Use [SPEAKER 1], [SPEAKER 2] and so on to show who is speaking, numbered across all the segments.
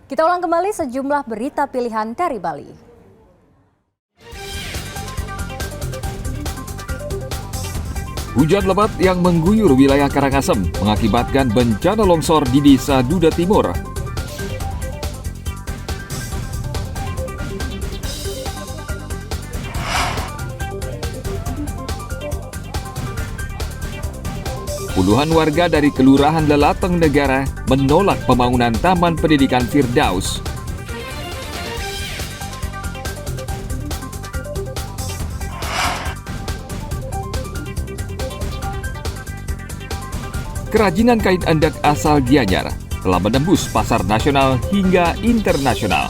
[SPEAKER 1] Kita ulang kembali sejumlah berita pilihan dari Bali.
[SPEAKER 2] Hujan lebat yang mengguyur wilayah Karangasem mengakibatkan bencana longsor di Desa Duda Timur. Puluhan warga dari Kelurahan Lelateng Negara menolak pembangunan Taman Pendidikan Firdaus. Kerajinan kain endek asal Gianyar telah menembus pasar nasional hingga internasional.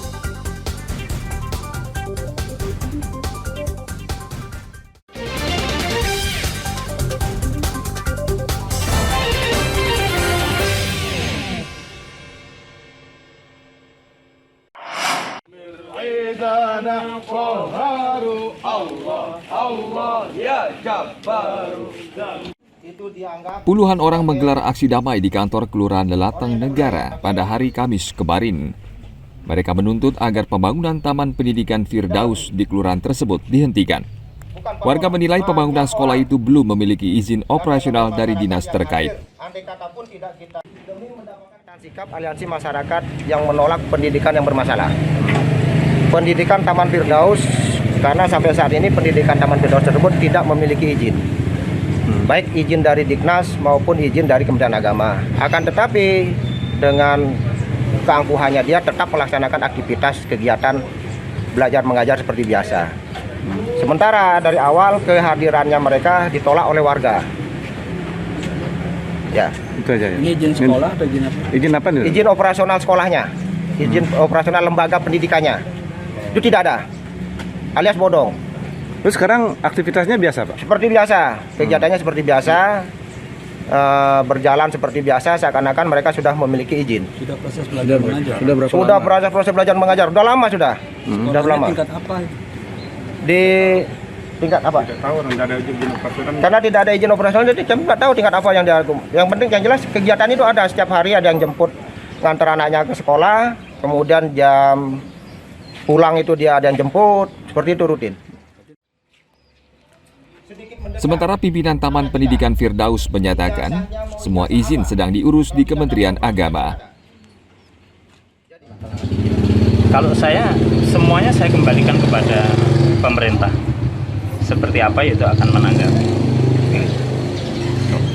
[SPEAKER 2] Puluhan orang menggelar aksi damai di kantor Kelurahan Lelateng Negara pada hari Kamis kemarin. Mereka menuntut agar pembangunan Taman Pendidikan Firdaus di kelurahan tersebut dihentikan. Warga menilai pembangunan sekolah itu belum memiliki izin operasional dari dinas terkait.
[SPEAKER 3] Sikap aliansi masyarakat yang menolak pendidikan yang bermasalah. Pendidikan Taman Firdaus, karena sampai saat ini pendidikan Taman Firdaus tersebut tidak memiliki izin. Baik izin dari Diknas maupun izin dari Kementerian Agama. Akan tetapi dengan keangkuhannya dia tetap melaksanakan aktivitas kegiatan belajar mengajar seperti biasa. Sementara dari awal kehadirannya mereka ditolak oleh warga. Ya.
[SPEAKER 4] Itu aja ya.
[SPEAKER 5] Ini izin sekolah atau izin apa?
[SPEAKER 4] Izin apa nih?
[SPEAKER 3] Izin operasional sekolahnya, izin operasional lembaga pendidikannya itu tidak ada, alias bodong.
[SPEAKER 4] Terus sekarang aktivitasnya biasa, Pak?
[SPEAKER 3] Seperti biasa, kegiatannya seperti biasa, berjalan seperti biasa, seakan-akan mereka sudah memiliki izin.
[SPEAKER 5] Sudah proses belajar mengajar.
[SPEAKER 3] Sudah proses belajar mengajar, sudah lama sudah. Sudah lama.
[SPEAKER 5] Tingkat apa?
[SPEAKER 3] Di tingkat apa? Karena tidak ada izin operasional, jadi kami nggak tahu tingkat apa yang dia. Yang penting yang jelas kegiatan itu ada setiap hari, ada yang jemput ngantar anaknya ke sekolah, kemudian jam pulang itu dia ada yang jemput, seperti itu rutin.
[SPEAKER 2] Sementara pimpinan Taman Pendidikan Firdaus menyatakan semua izin sedang diurus di Kementerian Agama.
[SPEAKER 6] Kalau semuanya saya kembalikan kepada pemerintah. Seperti apa itu akan menanggapi.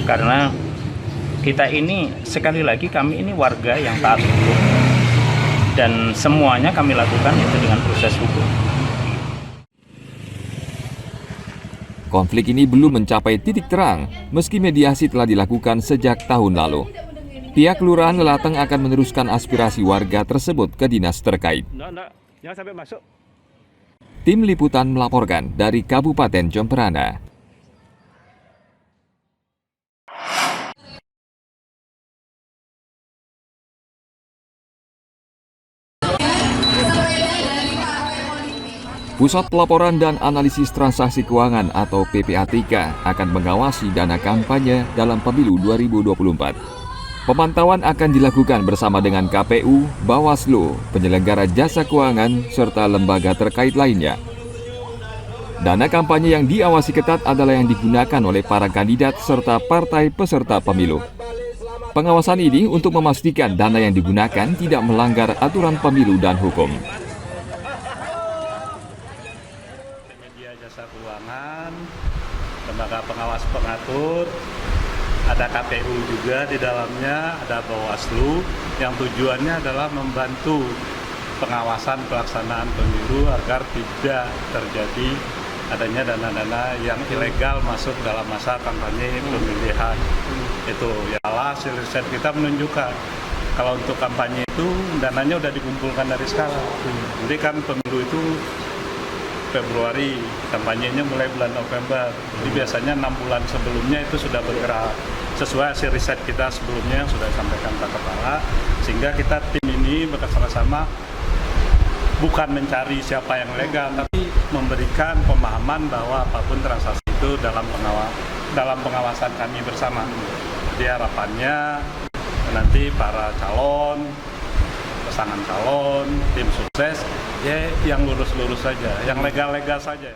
[SPEAKER 6] Karena kita ini, sekali lagi kami ini warga yang taat hukum. Dan semuanya kami lakukan itu dengan proses hukum.
[SPEAKER 2] Konflik ini belum mencapai titik terang, meski mediasi telah dilakukan sejak tahun lalu. Pihak Kelurahan Lelateng akan meneruskan aspirasi warga tersebut ke dinas terkait.
[SPEAKER 4] Jangan sampai masuk.
[SPEAKER 2] Tim Liputan melaporkan dari Kabupaten Jemberana. Pusat Pelaporan dan Analisis Transaksi Keuangan atau PPATK akan mengawasi dana kampanye dalam pemilu 2024. Pemantauan akan dilakukan bersama dengan KPU, Bawaslu, penyelenggara jasa keuangan, serta lembaga terkait lainnya. Dana kampanye yang diawasi ketat adalah yang digunakan oleh para kandidat serta partai peserta pemilu. Pengawasan ini untuk memastikan dana yang digunakan tidak melanggar aturan pemilu dan hukum.
[SPEAKER 6] Jasa keuangan, lembaga pengawas pengatur, ada KPU juga di dalamnya, ada Bawaslu yang tujuannya adalah membantu pengawasan pelaksanaan pemilu agar tidak terjadi adanya dana-dana yang ilegal masuk dalam masa kampanye pemilihan. Itu ya, hasil riset kita menunjukkan kalau untuk kampanye itu dananya udah dikumpulkan dari sekarang. Jadi kan pemilu itu Februari, kampanyenya mulai bulan November. Jadi biasanya 6 bulan sebelumnya itu sudah bergerak sesuai hasil riset kita sebelumnya yang sudah disampaikan Pak Kepala. Sehingga kita tim ini bersama-sama bukan mencari siapa yang legal, tapi memberikan pemahaman bahwa apapun transaksi itu dalam pengawasan kami bersama. Jadi harapannya nanti para calon pasangan calon, tim sukses, ya yang lurus-lurus saja, yang legal-legal saja.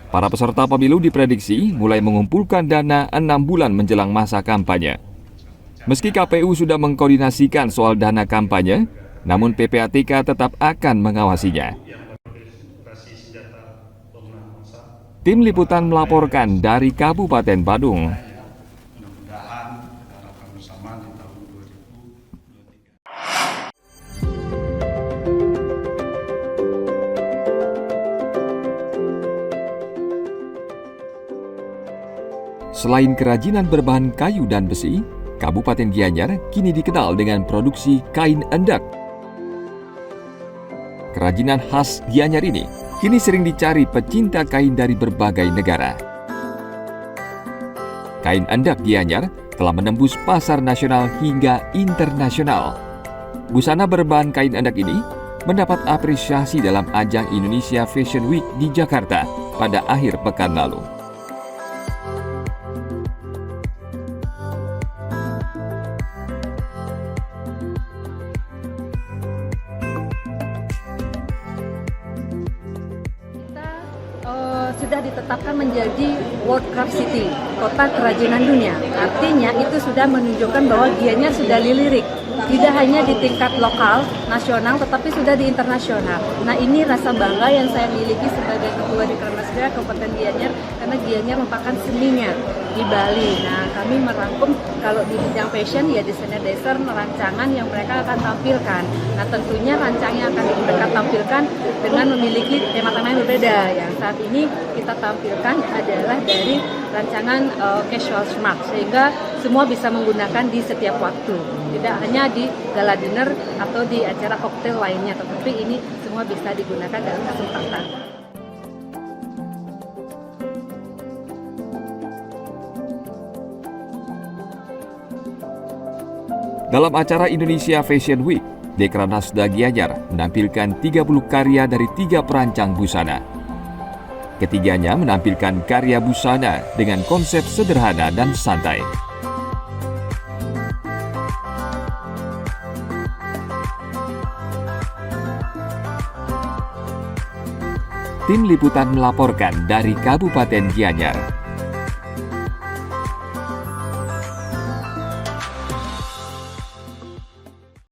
[SPEAKER 2] Para peserta pemilu diprediksi mulai mengumpulkan dana 6 bulan menjelang masa kampanye. Meski KPU sudah mengkoordinasikan soal dana kampanye, namun PPATK tetap akan mengawasinya. Tim Liputan melaporkan dari Kabupaten Badung. Selain kerajinan berbahan kayu dan besi, Kabupaten Gianyar kini dikenal dengan produksi kain endek. Kerajinan khas Gianyar ini kini sering dicari pecinta kain dari berbagai negara. Kain endek Gianyar telah menembus pasar nasional hingga internasional. Busana berbahan kain endek ini mendapat apresiasi dalam ajang Indonesia Fashion Week di Jakarta pada akhir pekan lalu.
[SPEAKER 7] Sudah ditetapkan menjadi World Craft City, kota kerajinan dunia. Artinya itu sudah menunjukkan bahwa Gianyar sudah dilirik, tidak hanya di tingkat lokal, nasional, tetapi sudah di internasional. Nah, ini rasa bangga yang saya miliki sebagai Ketua Dekranasda Kabupaten Gianyar, karena Gianyar merupakan seninya di Bali. Nah, kami merangkum kalau di bidang fashion ya desainer rancangan yang mereka akan tampilkan. Nah, tentunya rancangan yang akan mereka tampilkan dengan memiliki tema-tema yang berbeda. Yang saat ini kita tampilkan adalah dari rancangan casual smart, sehingga semua bisa menggunakan di setiap waktu, tidak hanya di gala dinner atau di acara koktail lainnya, tetapi ini semua bisa digunakan dalam kesempatan.
[SPEAKER 2] Dalam acara Indonesia Fashion Week, Dekranasda Gianyar menampilkan 30 karya dari 3 perancang busana. Ketiganya menampilkan karya busana dengan konsep sederhana dan santai. Tim Liputan melaporkan dari Kabupaten Gianyar.